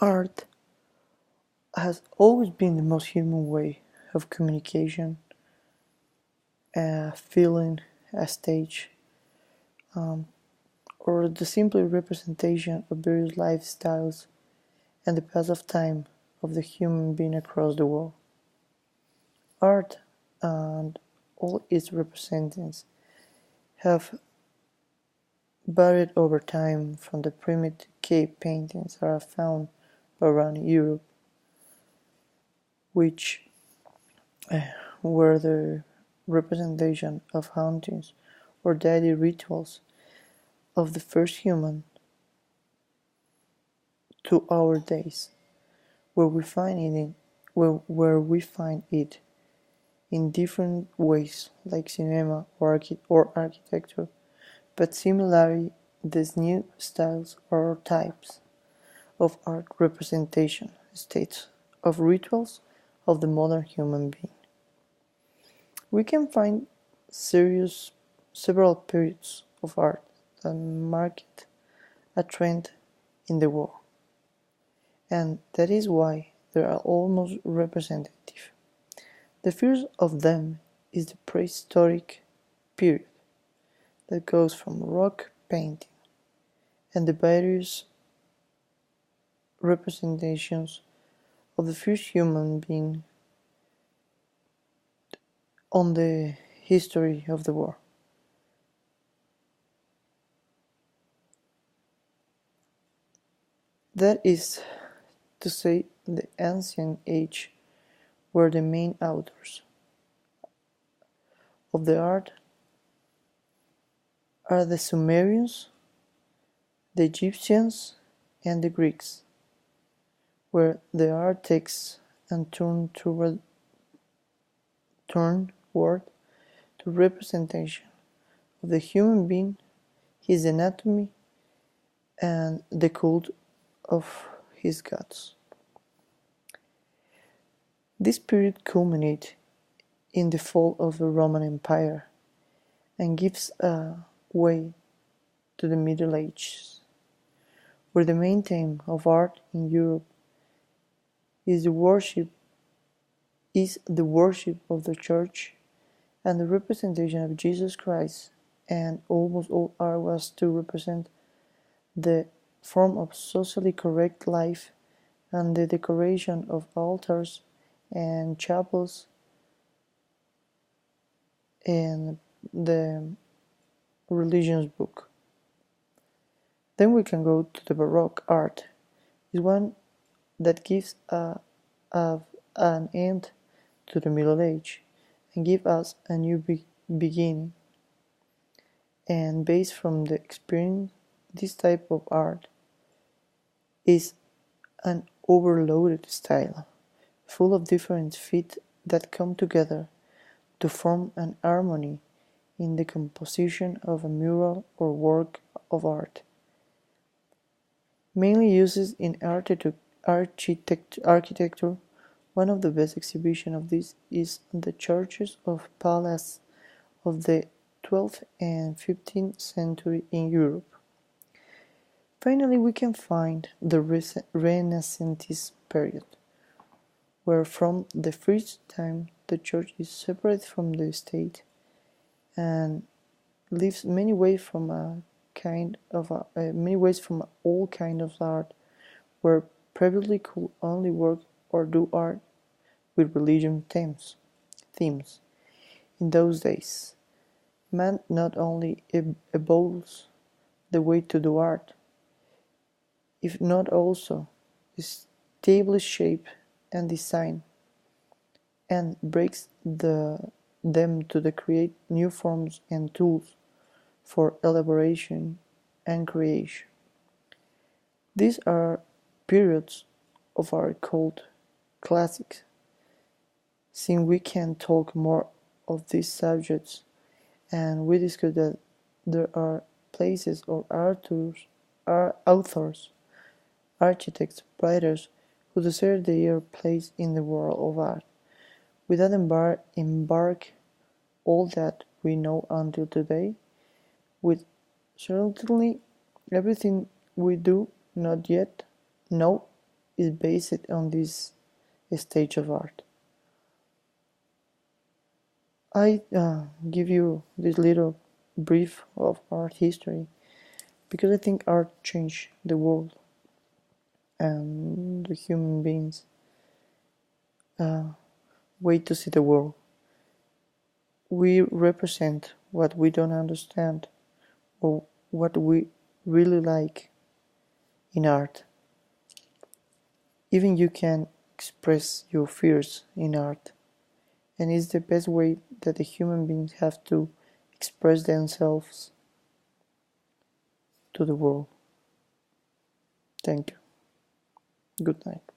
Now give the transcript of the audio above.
Art has always been the most human way of communication, a feeling, a stage, or the simple representation of various lifestyles and the path of time of the human being across the world. Art and all its representatives have varied over time from the primitive cave paintings that are found around Europe, which were the representation of hauntings or daily rituals of the first human, to our days, where we find it where we find it in different ways like cinema or architecture, but similarly these new styles or types of art representation states of rituals of the modern human being. We can find several periods of art that marked a trend in the world, and that is why they are almost representative. The first of them is the prehistoric period that goes from rock painting and the various representations of the first human being on the history of the world. That is to say, the ancient age were the main authors of the art are the Sumerians, the Egyptians, and the Greeks, where the art takes and turned to representation of the human being, his anatomy, and the cult of his gods. This period culminates in the fall of the Roman Empire and gives way to the Middle Ages, where the main theme of art in Europe is the worship of the Church and the representation of Jesus Christ, and almost all art was to represent the form of socially correct life and the decoration of altars and chapels in the religious book. Then we can go to the Baroque art. It's one that gives an end to the Middle Age and give us a new beginning. And based from the experience, this type of art is an overloaded style, full of different feet that come together to form an harmony in the composition of a mural or work of art. Mainly used in architecture, one of the best exhibitions of this is the churches of palaces of the 12th and 15th century in Europe. Finally, we can find the Renaissance period, where from the first time the church is separate from the state and lives many ways from all kind of art, where previously could only work or do art with religion themes. In those days, man not only evolves the way to do art, if not also establish shape and design, and breaks them to create new forms and tools for elaboration and creation. These are periods of art called classics, since we can talk more of these subjects and we discuss that there are places or authors, architects, writers who deserve their place in the world of art. Without embark all that we know until today, with certainly everything we do not yet know is based on this stage of art. I give you this little brief of art history because I think art changed the world and the human beings' way to see the world. We represent what we don't understand or what we really like in art. Even you can express your fears in art, and it's the best way that the human beings have to express themselves to the world. Thank you. Good night.